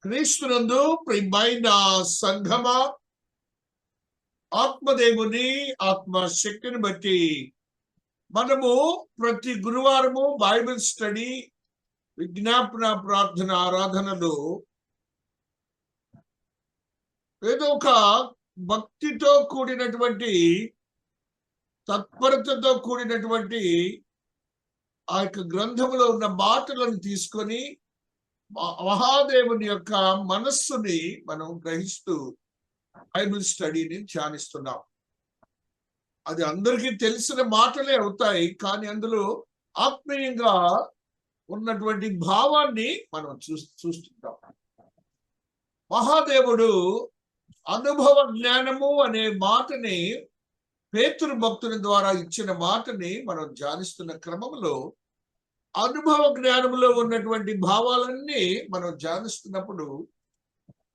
క్రీస్తునందు ప్రియమైన సంఘమ, ఆత్మదేవుని ఆత్మశక్తిని బట్టి మనము ప్రతి గురువారము బైబిల్ స్టడీ, విజ్ఞాపన, ప్రార్థన, ఆరాధనలు ఏదో ఒక భక్తితో కూడినటువంటి, తత్పరతతో కూడినటువంటి ఆ యొక్క గ్రంథంలో ఉన్న మాటలను తీసుకొని మహాదేవుని యొక్క మనస్సుని మనం గ్రహిస్తూ బైబిల్ స్టడీని ధ్యానిస్తున్నాం. అది అందరికీ తెలిసిన మాటలే అవుతాయి, కానీ అందులో ఆత్మీయంగా ఉన్నటువంటి భావాన్ని మనం చూస్తుంటాం. మహాదేవుడు అనుభవ జ్ఞానము అనే మాటని, పేతురు భక్తుని ద్వారా ఇచ్చిన మాటని మనం ధ్యానిస్తున్న క్రమంలో అనుభవ జ్ఞానంలో ఉన్నటువంటి భావాలన్నీ మనం ధ్యానిస్తున్నప్పుడు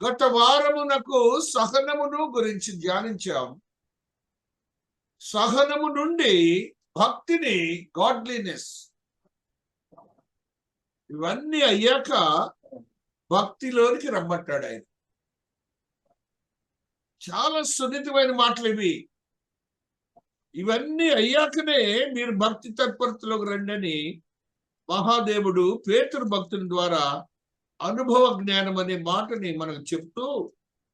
గత వారమునకు సహనమును గురించి ధ్యానించాం. సహనము నుండి భక్తిని, గాడ్లీనెస్, ఇవన్నీ అయ్యాక భక్తిలోనికి రమ్మంటాడు ఆయన. చాలా సున్నితమైన మాటలు ఇవి. ఇవన్నీ అయ్యాకనే మీరు భక్తి తత్పరతలోకి రండి అని మహాదేవుడు పేతురు భక్తుని ద్వారా అనుభవ జ్ఞానం అనే మాటని మనకు చెప్తూ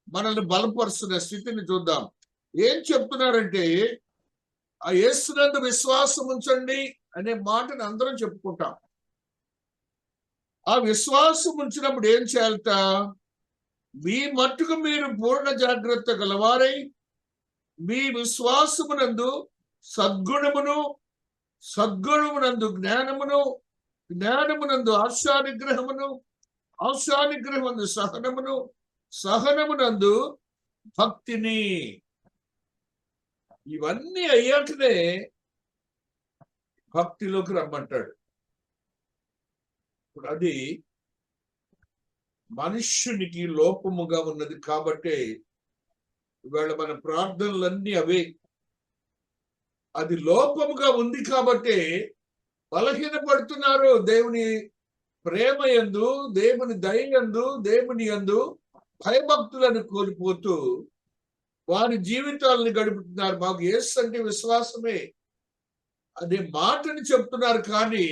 మనల్ని బలపరుస్తున్న స్థితిని చూద్దాం. ఏం చెప్తున్నారంటే, ఆ యేసునందు విశ్వాసం ఉంచండి అనే మాటని అందరం చెప్పుకుంటాం. ఆ విశ్వాసం ఉంచినప్పుడు ఏం చేయాలట? మీ మట్టుకు మీరు పూర్ణ జాగ్రత్త గలవారై మీ విశ్వాసమునందు సద్గుణమును, సద్గుణమునందు జ్ఞానమును, జ్ఞానమునందు ఆశానిగ్రహమును, ఆశానిగ్రహమునందు సహనమును, సహనమునందు భక్తిని. ఇవన్నీ అయ్యాకనే భక్తిలోకి రమ్మంటాడు. ఇప్పుడు అది మనుష్యునికి లోపముగా ఉన్నది కాబట్టి ఇవాళ మన ప్రార్థనలన్నీ అవే. అది లోపముగా ఉంది కాబట్టి బలహీనపడుతున్నారు. దేవుని ప్రేమ యందు, దేవుని దయ యందు, దేవుని యందు భయభక్తులను కోల్పోతూ వారి జీవితాలను గడుపుతున్నారు. మాకు యేసు అంటే విశ్వాసమే అనే మాటని చెప్తున్నారు, కానీ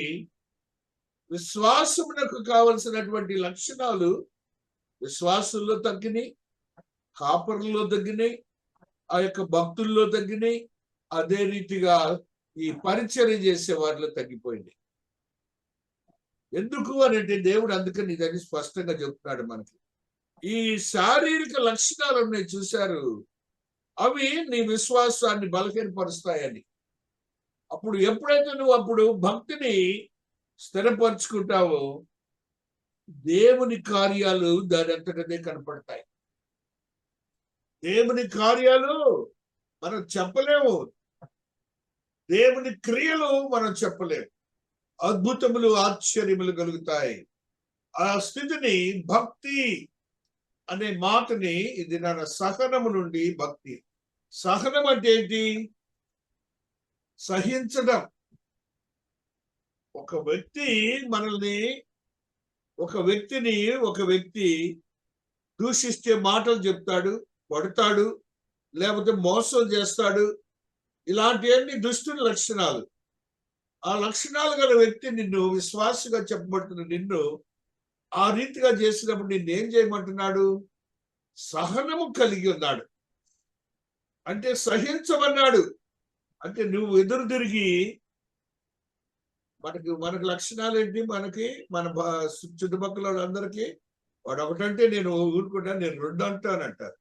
విశ్వాసమునకు కావలసినటువంటి లక్షణాలు విశ్వాసంలో తగ్గినాయి, కాపరుల్లో తగ్గినాయి, ఆ యొక్క భక్తుల్లో తగ్గినాయి. అదే రీతిగా ఈ పరిచర్య చేసే వారిలో తగ్గిపోయింది. ఎందుకు అంటే దేవుడు అందుకని ఇదని స్పష్టంగా చెప్తున్నాడు మనకి. ఈ శారీరక లక్షణాలు ఉన్నాయి చూశారు, అవి నీ విశ్వాసాన్ని బలహీనపరుస్తాయని. అప్పుడు ఎప్పుడైతే నువ్వు అప్పుడు భక్తిని స్థిరపరుచుకుంటావో దేవుని కార్యాలు దాని అంతటనే కనపడతాయి. దేవుని కార్యాలు మనం చెప్పలేము, దేవుని క్రియలు మనం చెప్పలేము. అద్భుతములు, ఆశ్చర్యములు కలుగుతాయి. ఆ స్థితిని భక్తి అనే మాటని ఇది నా సహనము నుండి భక్తి. సహనం అంటే ఏంటి? సహించడం. ఒక వ్యక్తి దూషిస్తే మాటలు చెప్తాడు, కొడతాడు, లేకపోతే మోసం చేస్తాడు. ఇలాంటివన్నీ దుష్టుని లక్షణాలు. ఆ లక్షణాలు గల వ్యక్తి నిన్ను, విశ్వాసగా చెప్పబడుతున్న నిన్ను ఆ రీతిగా చేసినప్పుడు నిన్నేం చేయమంటున్నాడు? సహనము కలిగి ఉన్నాడు అంటే సహించమన్నాడు. అంటే నువ్వు ఎదురు తిరిగి మనకి లక్షణాలు ఏంటి? మన చుట్టుపక్కల వాళ్ళందరికీ వాడు ఒకటంటే నేను ఊరుకుంటాను, నేను రెండు అంటానంటారు.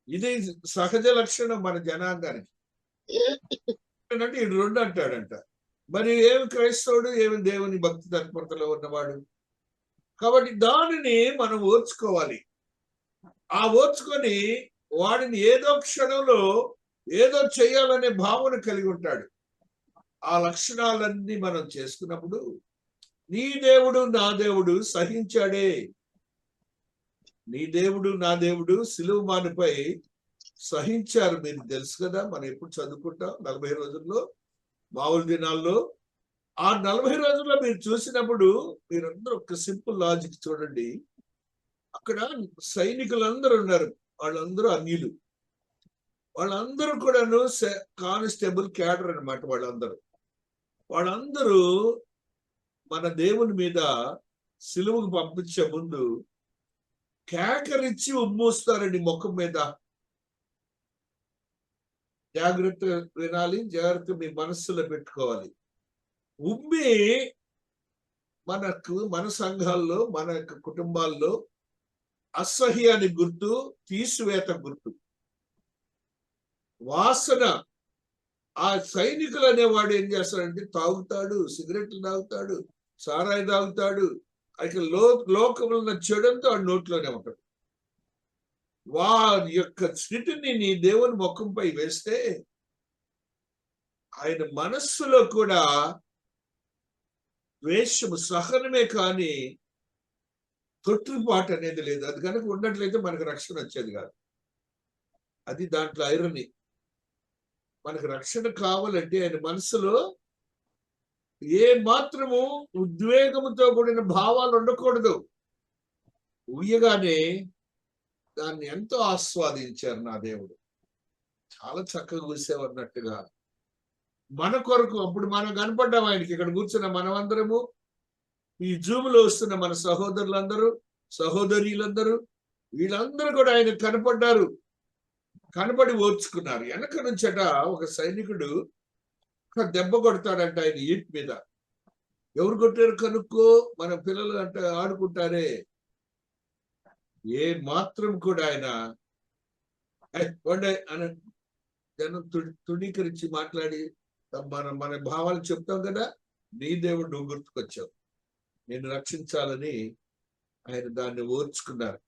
ఇది సహజ లక్షణం మన జనాంగానికి. అంటే ఈడు రెండు అంటాడంట. మరి ఏమి క్రైస్తవుడు, ఏమి దేవుని భక్తి తత్పరతలో ఉన్నవాడు? కాబట్టి దానిని మనం ఓర్చుకోవాలి. ఆ ఓర్చుకొని వాడిని ఏదో క్షణంలో ఏదో చేయాలనే భావన కలిగి ఉంటాడు. ఆ లక్షణాలన్నీ మనం చేసుకున్నప్పుడు నీ దేవుడు నా దేవుడు సహించాడే. నీ దేవుడు నా దేవుడు సిలువ మానుపై సహించారు. మీరు తెలుసు కదా, మనం ఎప్పుడు చదువుకుంటాం 40 రోజుల్లో, మామూలు దినాల్లో. ఆ 40 రోజుల్లో మీరు చూసినప్పుడు మీరందరూ ఒక సింపుల్ లాజిక్ చూడండి. అక్కడ సైనికులందరూ ఉన్నారు, వాళ్ళందరూ అన్యులు. వాళ్ళందరూ కూడాను కానిస్టేబుల్ క్యాడర్ అన్నమాట. వాళ్ళందరూ మన దేవుని మీద సిలువకు పంపించే ముందు కేకరించి ఉమ్మూస్తారండి ముఖం మీద. జాగ్రత్త వినాలి, జాగ్రత్త మీ మనస్సులో పెట్టుకోవాలి. ఉమ్మి మన సంఘాల్లో, మన కుటుంబాల్లో అసహ్యాన్ని గుర్తు, తీసివేత గుర్తు, వాసన. ఆ సైనికులు అనేవాడు ఏం చేస్తాడంటే తాగుతాడు, సిగరెట్లు తాగుతాడు, సారాయి తాగుతాడు. అయితే లోకంలో ఉన్న చెడంతో ఆ నోట్లోనే ఉంటాడు. వారి యొక్క స్థితిని నీ దేవుని ముఖంపై వేస్తే ఆయన మనస్సులో కూడా ద్వేషము, సహనమే కానీ తొట్టుపాటు అనేది లేదు. అది కనుక ఉన్నట్లయితే మనకు రక్షణ వచ్చేది కాదు. అది దాంట్లో ఐరని. మనకు రక్షణ కావాలంటే ఆయన మనసులో ఏ మాత్రము ఉద్వేగంతో కూడిన భావాలు ఉండకూడదు. ఊయగానే దాన్ని ఎంతో ఆస్వాదించారు నా దేవుడు. చాలా చక్కగా కూసేవన్నట్టుగా మన కొరకు అప్పుడు మనం కనపడ్డాం ఆయనకి. ఇక్కడ కూర్చున్న మనమందరము, ఈ జూములో వస్తున్న మన సహోదరులందరూ, సహోదరీలందరూ, వీళ్ళందరూ కూడా ఆయన కనపడ్డారు. కనపడి ఓర్చుకున్నారు. వెనక నుంచట ఒక సైనికుడు దెబ్బ కొడతాడంట ఆయన ఈట్ మీద. ఎవరు కొట్టారు కనుక్కో, మన పిల్లలు అంటే ఆడుకుంటారే. ఏ మాత్రం కూడా ఆయన అని జనం తుడీకరించి మాట్లాడి మన భావాలు చెప్తాం కదా. నీ దేవుడు నువ్వు గుర్తుకొచ్చావు, నేను రక్షించాలని ఆయన దాన్ని ఓర్చుకున్నారు.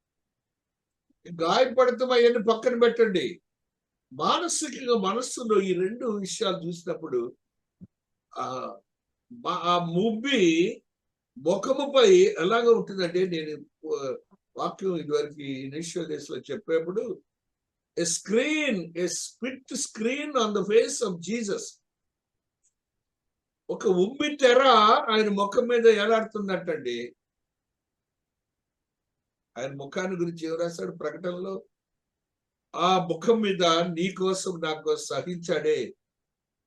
గాయపడతాం అవన్నీ పక్కన పెట్టండి. మానసికంగా మనస్సులో ఈ రెండు విషయాలు చూసినప్పుడు ఆ ముబ్బి ముఖముపై ఎలాగ ఉంటుందంటే, నేను వాక్యం ఇదివరకు ఇనిషియల్ డేస్ లో చెప్పేప్పుడు, a split screen on the face of Jesus. ఒక ఉమ్మి తెర ఆయన ముఖం మీద ఎలాడుతున్నట్టండి. ఆయన ముఖాన్ని గురించి ఏం రాశాడు ప్రకటనలో? ఆ ముఖం మీద నీ కోసం నా కోసం సహించాడే,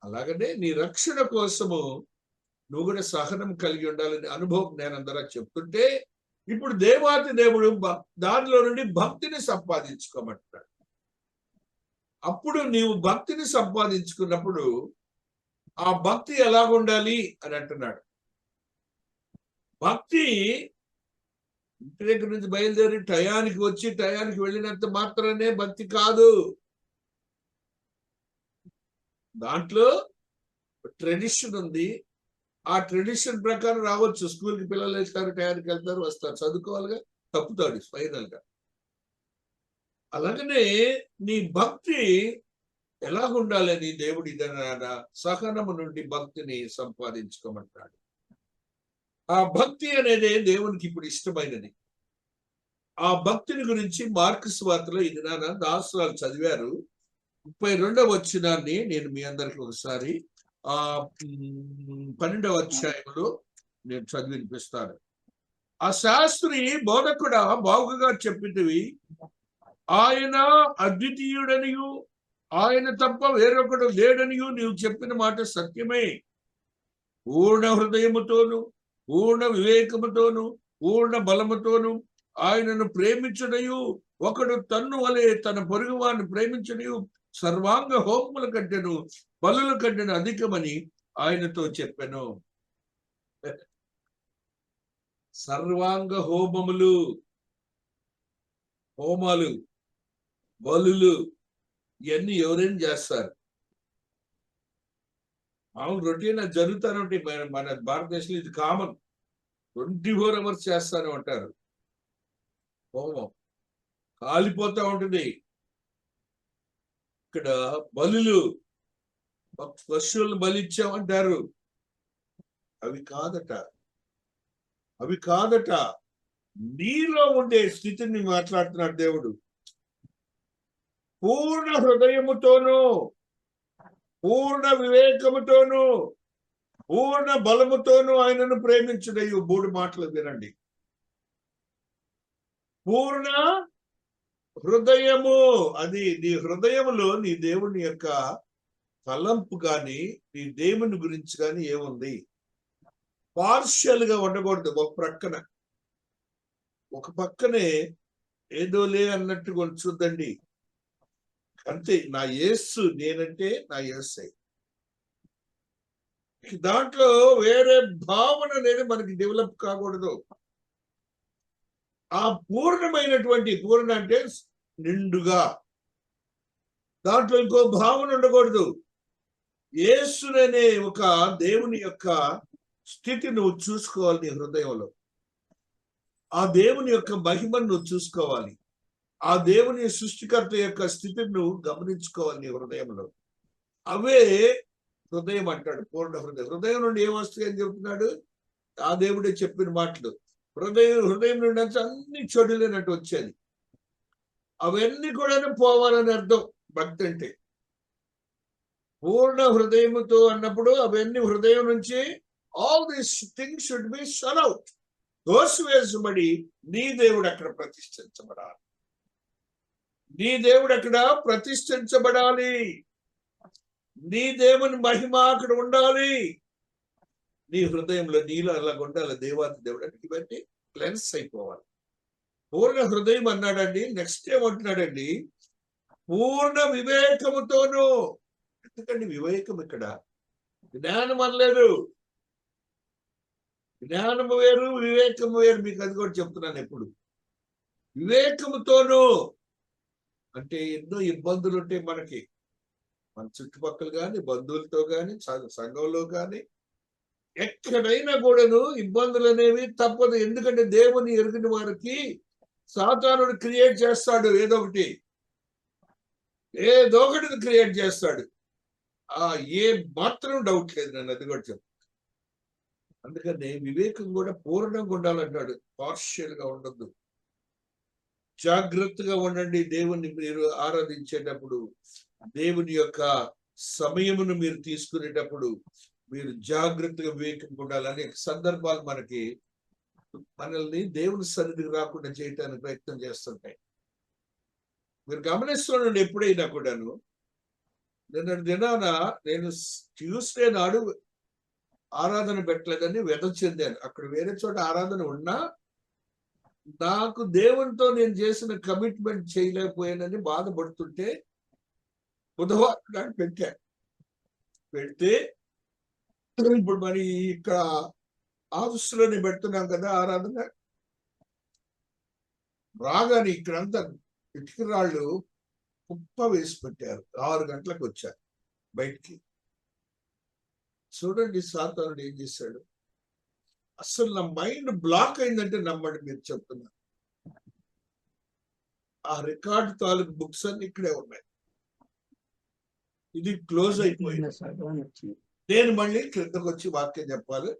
అలాగనే నీ రక్షణ కోసము నువ్వు కూడా సహనం కలిగి ఉండాలని అనుభవం నేను అందరూ చెప్తుంటే, ఇప్పుడు దేవాతి దేవుడు దానిలో నుండి భక్తిని సంపాదించుకోమంటున్నాడు. అప్పుడు నీవు భక్తిని సంపాదించుకున్నప్పుడు ఆ భక్తి ఎలాగుండాలి అని అంటున్నాడు. భక్తి ఇంటి దగ్గర నుంచి బయలుదేరి టయానికి వచ్చి టయానికి వెళ్ళినంత మాత్రమే భక్తి కాదు. దాంట్లో ట్రెడిషన్ ఉంది. ఆ ట్రెడిషన్ ప్రకారం రావచ్చు. స్కూల్కి పిల్లలు వేస్తారు, టయానికి వెళ్తారు, వస్తారు, చదువుకోవాలిగా, తప్పుతాడు ఫైనల్ గా. అలాగనే నీ భక్తి ఎలాగుండాలని దేవుడి సహనము నుండి భక్తిని సంపాదించుకోమంటాడు. ఆ భక్తి అనేది దేవునికి ఇప్పుడు ఇష్టమైనది. ఆ భక్తిని గురించి మార్క్స్ వార్తలో ఇది దాసురాలు చదివారు. 32వ వచనాన్ని నేను మీ అందరికి ఒకసారి 12వ అధ్యాయంలో నేను చదివి వినిపిస్తాను. ఆ శాస్త్రి బోధకుడా బాగుగా చెప్పినవి, ఆయన అద్వితీయుడనియు ఆయన తప్ప వేరొకడు లేడనియు నీవు చెప్పిన మాట సత్యమే. పూర్ణ హృదయముతోను, పూర్ణ వివేకముతోను, పూర్ణ బలముతోను ఆయనను ప్రేమించుటయు, ఒకడు తన్ను వలె తన పొరుగువాన్ని ప్రేమించుటయు సర్వాంగ హోమముల కంటెను బలుల కంటెను అధికమని ఆయనతో చెప్పెను. సర్వాంగ హోమములు, హోమాలు, బలులు ఇవన్నీ ఎవరైనా చేస్తారు. మామూలు రొటీన్ జరుగుతూనే ఉంటాయి. మన భారతదేశంలో ఇది కామన్. 24 hours చేస్తానే ఉంటారు హోమం, కాలిపోతా ఉంటుంది. ఇక్కడ బలులు, పశువులను బలిచ్చామంటారు. అవి కాదట. నీలో ఉండే స్థితిని మాట్లాడుతున్నాడు దేవుడు. పూర్ణ హృదయముతోనూ, పూర్ణ వివేకముతోనూ, పూర్ణ బలముతోనూ ఆయనను ప్రేమించుడయు. 3 మాటలు వినండి. పూర్ణ హృదయము. అది నీ హృదయములో నీ దేవుని యొక్క తలంపు కానీ నీ దేవుని గురించి కానీ ఏముంది? పార్షియల్ గా ఉండకూడదు. ఒక పక్కనే ఏదోలే అన్నట్టుగా చూద్దండి. అంతే, నా యేసు నేనంటే నా యేసే. దాంట్లో వేరే భావన అనేది మనకి డెవలప్ కాకూడదు. ఆ పూర్ణమైనటువంటి, పూర్ణ అంటే నిండుగా, దాంట్లో ఇంకో భావన ఉండకూడదు. యేసుననే ఒక దేవుని యొక్క స్థితి నువ్వు చూసుకోవాలి నీ హృదయంలో. ఆ దేవుని యొక్క మహిమను నువ్వు చూసుకోవాలి. ఆ దేవుని సృష్టికర్త యొక్క స్థితిని నువ్వు గమనించుకోవాలి నీ హృదయంలో. అవే హృదయం అంటాడు, పూర్ణ హృదయం. హృదయం నుండి ఏం వస్తాయని చెప్తున్నాడు? ఆ దేవుడే చెప్పిన మాటలు. హృదయం నుండి అన్ని చెడులేనట్టు వచ్చేది. అవన్నీ కూడా పోవాలని అర్థం భక్తి అంటే. పూర్ణ హృదయముతో అన్నప్పుడు అవన్నీ హృదయం నుంచి all these things should be shut out, దోసివేసబడి నీ దేవుడు అక్కడ ప్రతిష్ఠించబడాలి. నీ దేవుడు అక్కడ ప్రతిష్ఠించబడాలి. నీ దేవుని మహిమ అక్కడ ఉండాలి. నీ హృదయంలో నీలో అలా ఉండాలి. దేవాది దేవుడు అంటే ఇవన్నీ క్లెన్స్ అయిపోవాలి. పూర్ణ హృదయం అన్నాడండి. నెక్స్ట్ ఏమంటున్నాడండి? పూర్ణ వివేకముతోను. ఎందుకండి వివేకం ఇక్కడ? జ్ఞానం అనలేదు. జ్ఞానము వేరు, వివేకము వేరు. మీకు అది కూడా చెప్తున్నాను ఎప్పుడు. వివేకముతోను అంటే ఎన్నో ఇబ్బందులు ఉంటాయి మనకి, మన చుట్టుపక్కల కానీ, బంధువులతో కానీ, సంఘంలో కానీ, ఎక్కడైనా కూడాను ఇబ్బందులు అనేవి తప్పదు. ఎందుకంటే దేవుని ఎరుగిన వారికి సాతానుడు క్రియేట్ చేస్తాడు. ఏదో ఒకటి క్రియేట్ చేస్తాడు. ఏ మాత్రం డౌట్ లేదు, నన్ను అది కూడా చెప్తాను. అందుకని వివేకం కూడా పూర్ణంగా ఉండాలంటాడు, పార్షియల్ గా ఉండద్దు. జాగ్రత్తగా ఉండండి. దేవుణ్ణి మీరు ఆరాధించేటప్పుడు, దేవుని యొక్క సమయమును మీరు తీసుకునేటప్పుడు మీరు జాగ్రత్తగా వివేకంగా ఉండాలి. అనేక సందర్భాలు మనల్ని దేవుని సన్నిధికి రాకుండా చేయటానికి ప్రయత్నం చేస్తుంటాయి. మీరు గమనిస్తుండండి. ఎప్పుడైనా కూడాను, నిన్నటి దినాన నేను ట్యూస్డే నాడు ఆరాధన పెట్టలేదని వ్యధ చెందాను. అక్కడ వేరే చోట ఆరాధన ఉన్నా నాకు దేవునితో నేను చేసిన కమిట్మెంట్ చేయలేకపోయానని బాధపడుతుంటే బుధవారం నాడు పెడితే ఇప్పుడు మరి ఇక్కడ ఆఫీసులోనే పెడుతున్నాం కదా ఆరాధన. రాగానే ఇక్కడంతా ఇటుక రాళ్ళు కుప్ప వేసి పెట్టారు. 6 గంటలకు వచ్చారు బయటికి. చూడండి సాతానుడు ఏం చేశాడు. అసలు నా మైండ్ బ్లాక్ అయిందంటే నమ్మండి, మీరు చెప్తున్నా. ఆ రికార్డు తాలూకు బుక్స్ అన్ని ఇక్కడే ఉన్నాయి. ఇది క్లోజ్ అయిపోయింది. నేను మళ్ళీ క్రిందకు వచ్చి వాక్యం చెప్పాలి.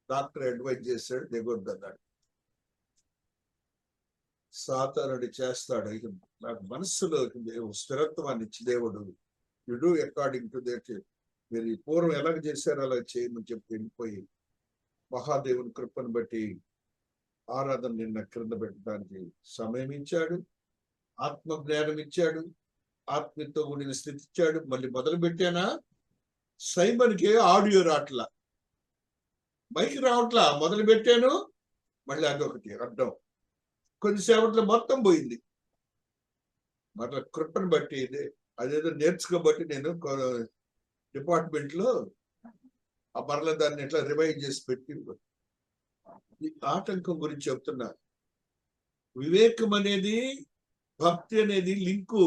డాక్టర్ అడ్వైజ్ చేశాడు, దిగొద్దన్నాడు. సాతానుడు చేస్తాడు. నాకు మనస్సులో స్థిరత్వాన్ని ఇచ్చి దేవుడు, you do according to that, మీరు పూర్వం ఎలాగ చేశారో అలా చేయమని చెప్పి వెళ్ళిపోయి మహాదేవుని కృపను బట్టి ఆరాధన నిన్న క్రింద పెట్టడానికి సమయం ఇచ్చాడు, ఆత్మ జ్ఞానం ఇచ్చాడు, ఆత్మతో కూడిన స్థితి ఇచ్చాడు. మళ్ళీ మొదలు పెట్టానా, సైమన్కి ఆడియో రావట్లా, మైక్ రావట్లా. మొదలు పెట్టాను, మళ్ళీ అదొకటి అడ్డం. కొద్దిసేపట్లో మొత్తం పోయింది. మళ్ళీ కృపను బట్టి అదేదో నేర్చుకోబట్టి నేను డిపార్ట్మెంట్ లో ఆ మరల దాన్ని ఎట్లా రివైవ్ చేసి పెట్టి ఆటంకం గురించి చెప్తున్నా. వివేకం అనేది భక్తి అనేది లింకు.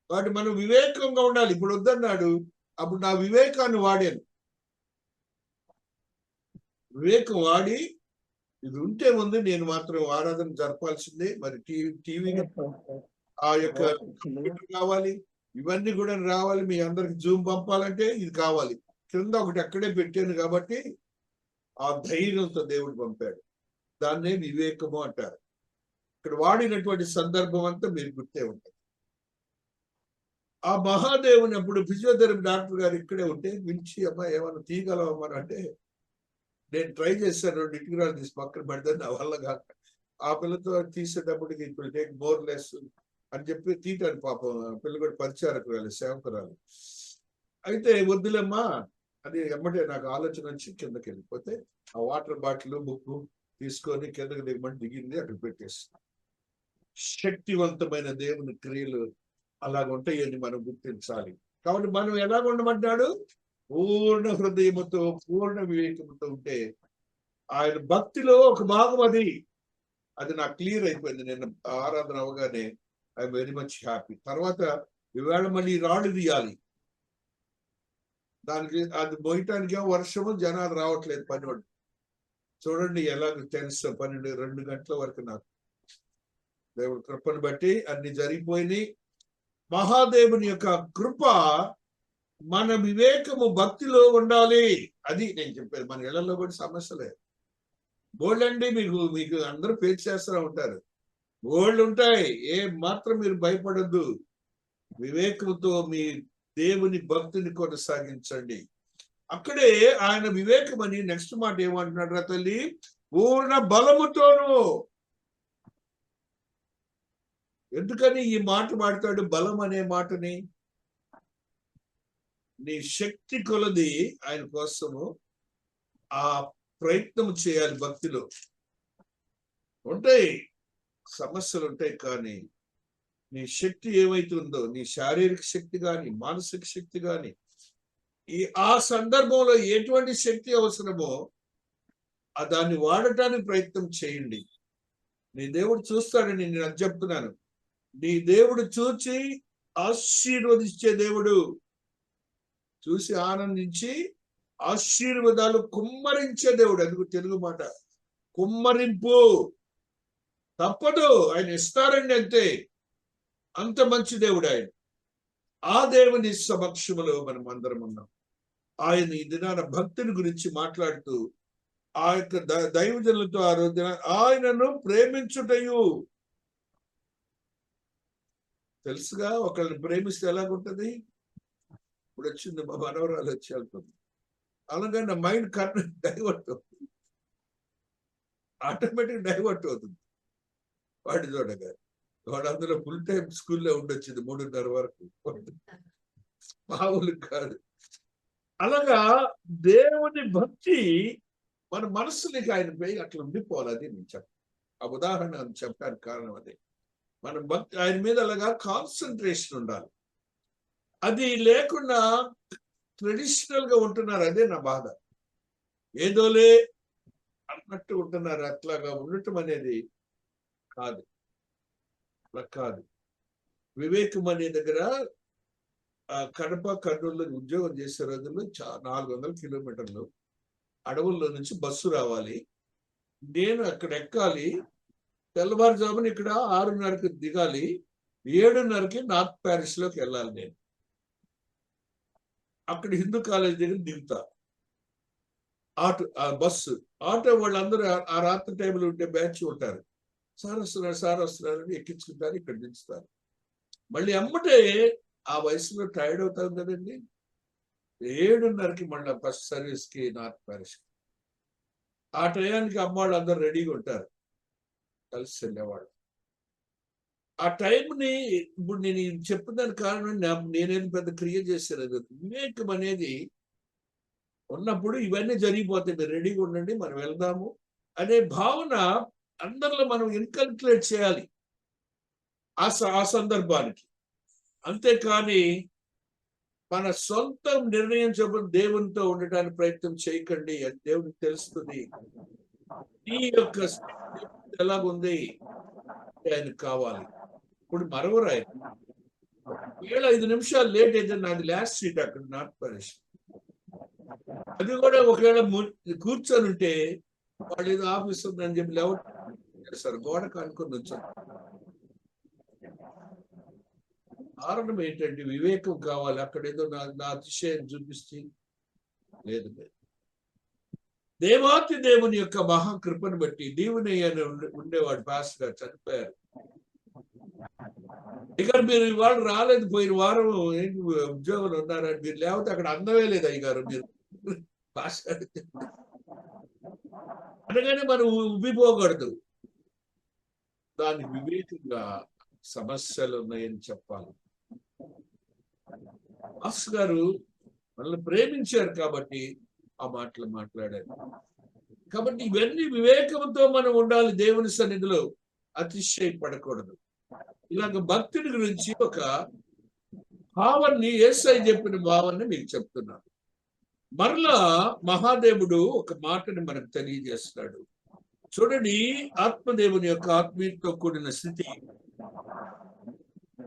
కాబట్టి మనం వివేకంగా ఉండాలి. ఇప్పుడు వద్దన్నాడు, అప్పుడు నా వివేకాన్ని వాడాను. వివేకం వాడి ఇది ఉంటే ముందు నేను మాత్రం ఆరాధన జరపాల్సిందే. మరి టీవీ ఆ యొక్క కావాలి, ఇవన్నీ కూడా రావాలి. మీ అందరికి జూమ్ పంపాలంటే ఇది కావాలి. కింద ఒకటి అక్కడే పెట్టాను కాబట్టి ఆ ధైర్యంతో దేవుడు పంపాడు. దాన్నే వివేకము అంటారు. ఇక్కడ వాడినటువంటి సందర్భం అంతా మీరు గుర్తే ఉంటుంది. ఆ మహాదేవుని అప్పుడు ఫిజియోథెరపీ డాక్టర్ గారు ఇక్కడే ఉంటే పిలిచి, అమ్మా ఏమన్నా తీయగలవమ్మా అంటే, నేను ట్రై చేశాను, 2 ఇటుకరాలు తీసి పక్కన పెడితే నా వల్ల కాక ఆ పిల్లతో తీసేటప్పటికి ఇప్పుడు టేక్ మోర్ లెస్ అని చెప్పి తీటాను పాపం. పిల్ల కూడా పరిచారకురాలు, సేవకురాలు. అయితే వద్దులేమ్మా అది ఎమ్మటే నాకు ఆలోచన వచ్చి కిందకి వెళ్ళిపోతే ఆ వాటర్ బాటిల్ బుక్ తీసుకొని కిందకి దిగమని దిగింది, అక్కడ పెట్టేసి. శక్తివంతమైన దేవుని క్రియలు అలాగ ఉంటాయని మనం గుర్తించాలి. కాబట్టి మనం ఎలాగ ఉండమంటాడు? పూర్ణ హృదయముతో, పూర్ణ వివేకముతో ఉంటే ఆయన భక్తిలో ఒక భాగం అది. అది నాకు క్లియర్ అయిపోయింది నిన్న ఆరాధన అవగానే. I very much happy. తర్వాత ఈవేళ మళ్ళీ రాళ్ళు తీయాలి. దానికి అది మోయటానికే వర్షము, జనాలు రావట్లేదు పనివాడు. చూడండి ఎలాగ టెన్స్ 12-2 గంటల వరకు నాకు దేవుడి కృపను బట్టి అన్ని జరిగిపోయినాయి. మహాదేవుని యొక్క కృప మన వివేకము భక్తిలో ఉండాలి. అది నేను చెప్పేది. మన ఇళ్లలో కూడా సమస్యలే బోల్డండి. మీకు అందరూ ఫేస్ చేస్తూ ఉంటారు. బోల్డ్ ఉంటాయి. ఏ మాత్రం మీరు భయపడద్దు. వివేకంతో మీ దేవుని భక్తిని కొనసాగించండి. అక్కడే ఆయన వివేకం అని నెక్స్ట్ మాట ఏమంటున్నాడు తల్లి? పూర్ణ బలముతోను. ఎందుకని ఈ మాట మాడతాడు బలం అనే మాటని? నీ శక్తి కొలది ఆయన కోసము ఆ ప్రయత్నం చేయాలి. భక్తిలో ఉంటాయి సమస్యలు ఉంటాయి, కానీ నీ శక్తి ఏమైతుందో, నీ శారీరక శక్తి కానీ మానసిక శక్తి కానీ, ఆ సందర్భంలో ఎటువంటి శక్తి అవసరమో దాన్ని వాడటానికి ప్రయత్నం చేయండి. నీ దేవుడు చూస్తాడని నేను అది చెప్తున్నాను. నీ దేవుడు చూచి ఆశీర్వదించే దేవుడు. చూసి ఆనందించి ఆశీర్వాదాలు కుమ్మరించే దేవుడు. అందుకు తెలుగు మాట కుమ్మరింపు. తప్పదు, ఆయన ఇస్తారండి అంతే. అంత మంచి దేవుడు ఆయన. ఆ దేవుని సమక్షములో మనం అందరం ఉన్నాం. ఆయన ఈ దినాన భక్తుని గురించి మాట్లాడుతూ ఆ యొక్క దైవజనులతో ఆ రోజున ఆయనను ప్రేమించుటయు. తెలుసుగా, ఒకళ్ళని ప్రేమిస్తే ఎలాగుంటది? ఇప్పుడు వచ్చింది మా మనవరాలు వచ్చి వెళ్తుంది. అలాగే నా మైండ్ డైవర్ట్ అవుతుంది, ఆటోమేటిక్ డైవర్ట్ అవుతుంది. వాడి చూడగా వాడు అందులో ఫుల్ టైం స్కూల్లో ఉండొచ్చింది 3:30 వరకు. మామూలు కాదు. అలాగా దేవుని భక్తి మన మనస్సునికి ఆయన పై అట్లా ఉండిపోవాలి. అది నేను చెప్ప ఆ ఉదాహరణ చెప్పడానికి కారణం అదే. మన భక్తి ఆయన మీద అలాగా కాన్సన్ట్రేషన్ ఉండాలి. అది లేకుండా ట్రెడిషనల్ గా ఉంటున్నారు. అదే నా బాధ. ఏదోలే అన్నట్టు ఉంటున్నారు. అట్లాగా ఉండటం అనేది కాదు, అట్లా కాదు. వివేకం అనే దగ్గర కడప కర్నూలులో ఉద్యోగం చేసే రోజుల్లో 400 కిలోమీటర్లు అడవుల్లో నుంచి బస్సు రావాలి. నేను అక్కడ ఎక్కాలి. తెల్లవారుజామున ఇక్కడ 6:30కి దిగాలి. 7:30కి నార్త్ ప్యారిస్ లోకి వెళ్ళాలి. నేను అక్కడ హిందూ కాలేజ్ దగ్గర దిగుతా. బస్సు ఆటో వాళ్ళందరూ ఆ రాత్రి టైంలో ఉంటే బ్యాచ్ ఉంటారు. సార్ వస్తున్నారు అని ఎక్కించుకుంటారు, ఇక్కడ దించుతారు. మళ్ళీ అమ్మటే ఆ వయసులో టైర్డ్ అవుతాం కదండి. 7:30కి మళ్ళీ ఫస్ట్ సర్వీస్ కి నార్త్ ప్యారిస్. ఆ టయానికి అమ్మాళ్ళు అందరు రెడీగా ఉంటారు, కలిసి వెళ్ళేవాళ్ళు. ఆ టైంని ఇప్పుడు నేను చెప్పిన కారణం నేనేం పెద్ద క్రియ చేసేది. వివేకం అనేది ఉన్నప్పుడు ఇవన్నీ జరిగిపోతాయి. మీరు రెడీగా ఉండండి, మనం వెళ్దాము అనే భావన అందరిలో మనం ఇన్కల్కులేట్ చేయాలి ఆ సందర్భానికి. అంతేకాని మన సొంత నిర్ణయం చొప్పున దేవునితో ఉండటానికి ప్రయత్నం చేయకండి. అది దేవునికి తెలుస్తుంది. నీ యొక్క ఎలాగుంది ఆయనకు కావాలి. ఇప్పుడు మరవరాయి 5 నిమిషాలు లేట్ అయితే నాది లాస్ట్ సీట్ అక్కడ నార్త్ ప్యారిస్. అది కూడా ఒకవేళ కూర్చొని ఉంటే వాళ్ళు ఏదో ఆఫీస్ ఉందని చెప్పి లేవరు, గోడ కానుకొని వచ్చారు. కారణం ఏంటంటే వివేకం కావాలి. అక్కడ ఏదో నా అతిశయం చూపిస్తే లేదు. దేవాతి దేవుని యొక్క మహాకృపను బట్టి దేవుని ఉండేవాడు పాస్టర్ గారు చనిపోయారు. ఇక్కడ మీరు ఇవాళ రాలేదు, పోయిన వారం ఏంటి ఉద్యోగులు ఉన్నారని మీరు లేకపోతే అక్కడ అందమే లేదు అయ్యగారు. మీరు పాస్టర్ అనగానే మనం ఉబ్బిపోకూడదు. దానికి వివేకంగా సమస్యలు ఉన్నాయని చెప్పాలి. మాస్టర్ గారు మనల్ని ప్రేమించారు కాబట్టి ఆ మాటలు మాట్లాడారు. కాబట్టి ఇవన్నీ వివేకంతో మనం ఉండాలి. దేవుని సన్నిధిలో అతిశయపడకూడదు. ఇలాగ భక్తుడి గురించి ఒక భావాన్ని, యేసయ్య చెప్పిన భావాన్ని మీకు చెప్తున్నాను. మరలా మహాదేవుడు ఒక మాటని మనకు తెలియజేస్తాడు. చూడండి, ఆత్మదేవుని యొక్క ఆత్మీయతో కూడిన స్థితి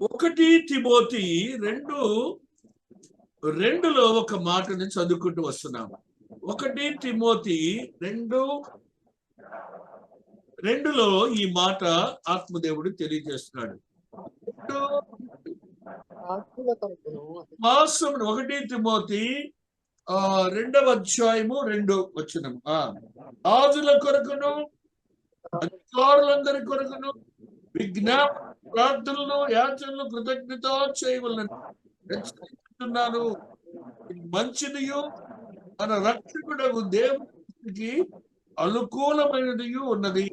1 తిమోతి 2:2లో ఒక మాటని చదువుకుంటూ వస్తున్నాము. 1 తిమోతి 2:2లో ఈ మాట ఆత్మదేవుడు తెలియజేస్తున్నాడు. 1 తిమోతి 2:2 రాజుల కొరకును అధికారులందరి కొరకును విజ్ఞాపన ప్రార్థనలు యాచనలు కృతజ్ఞత చేయవలెను హెచ్చరిస్తున్నాను. మంచిదియు మన రక్షకుడగు దేవునికి అనుకూలమైనది ఉన్నది.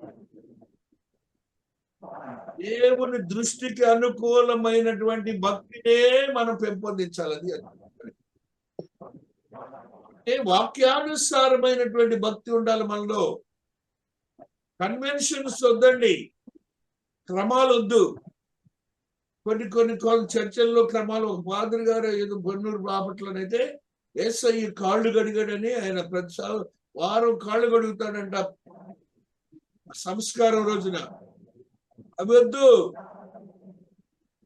దేవుని దృష్టికి అనుకూలమైనటువంటి భక్తినే మనం పెంపొందించాలి. వాక్యానుసారమైనటువంటి భక్తి ఉండాలి మనలో. కన్వెన్షన్స్ వద్దండి, క్రమాలు వద్దు. కొన్ని చర్చల్లో క్రమాలు. ఒక ఫాదర్ గారు ఏదో బొన్నూరు బాపట్లనైతే యేసయ్య కాళ్ళు గడిగాడని ఆయన ప్రతి వారం కాళ్ళు గడుగుతాడంట సంస్కారం రోజున. అవి వద్దు,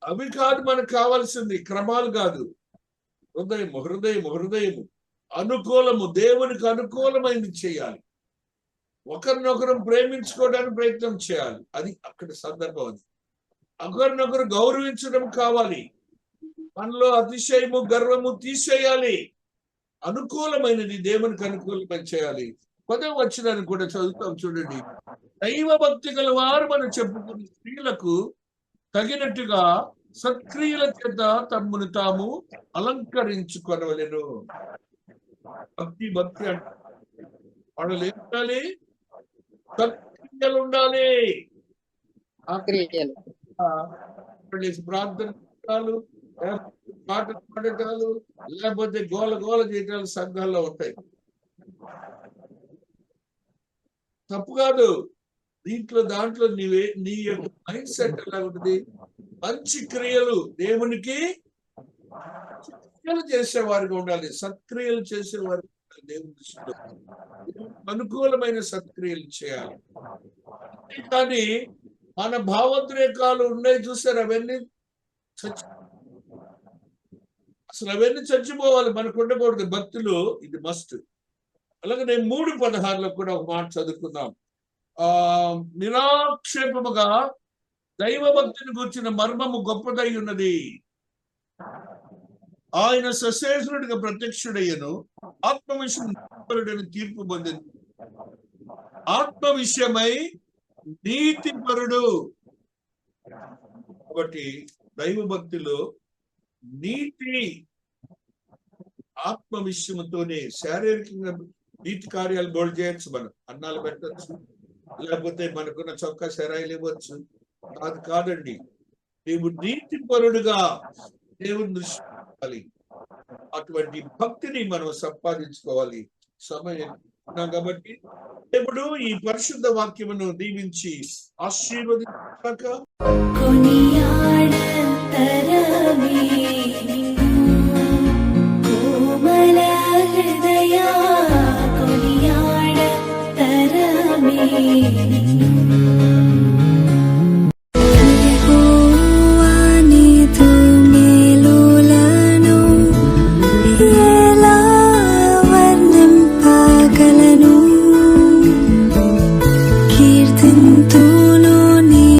అవి కాదు మనకు కావాల్సింది, క్రమాలు కాదు. హృదయము అనుకూలము, దేవునికి అనుకూలమైనది చేయాలి. ఒకరినొకరు ప్రేమించుకోవడానికి ప్రయత్నం చేయాలి. అది అక్కడ సందర్భం. అది ఒకరినొకరు గౌరవించడం కావాలి. మనలో అతిశయము గర్వము తీసేయాలి. అనుకూలమైనది దేవునికి అనుకూలమైన చేయాలి. 10వ వచనాన్ని కూడా చదువుతాం చూడండి. దైవ భక్తి గల వారు మనం చెప్పుకున్న స్త్రీలకు తగినట్టుగా సత్క్రియల చేత తమ్మును తాము అలంకరించుకొనవలెను. భక్తి అంటే వాళ్ళు ఉండాలి, సత్క్రియలు ఉండాలి. ప్రార్థనలు, పాటలు పాడటాలు, లేకపోతే గోల చేయటాలు సంఘాల్లో ఉంటాయి. తప్పు కాదు. దాంట్లో నీ యొక్క మైండ్ సెట్ ఎలా ఉంటుంది? మంచి క్రియలు, దేవునికి క్రియలు చేసేవారిగా ఉండాలి, సత్క్రియలు చేసేవారు. దేవుని దృష్టిలో అనుకూలమైన సత్క్రియలు చేయాలి. కానీ మన భావోద్రేకాలు ఉన్నాయి చూసారు, అవన్నీ చచ్చిపోవాలి. మనకు ఉండకూడదు భక్తులు. ఇది మస్ట్. అలాగే నేను 3:16లో కూడా ఒక మాట చదువుకుందాం. నిరాక్షేపముగా దైవ భక్తిని గురించిన మర్మము గొప్పదై ఉన్నది. ఆయన సశేషుడిగా ప్రత్యక్షుడయ్యను, ఆత్మవిషయం తీర్పు పొందింది. ఆత్మ విషయమై నీతిపరుడు. కాబట్టి దైవ భక్తిలో నీతి, ఆత్మ విషయంతోనే శారీరకంగా నీతి కార్యాలు బోల్డ్ చేయొచ్చు. మనం అన్నాలు పెట్టచ్చు, లేకపోతే మనకున్న చొక్కా శరాయిలు ఇవ్వచ్చు. అది కాదండి. దేవుడు నీతిపరుడుగా దేవుని దృష్టి. అటువంటి భక్తిని మనం సంపాదించుకోవాలి. సమయం కాబట్టి దేవుడు ఈ పరిశుద్ధ వాక్యమును దీవించి ఆశీర్వదించాక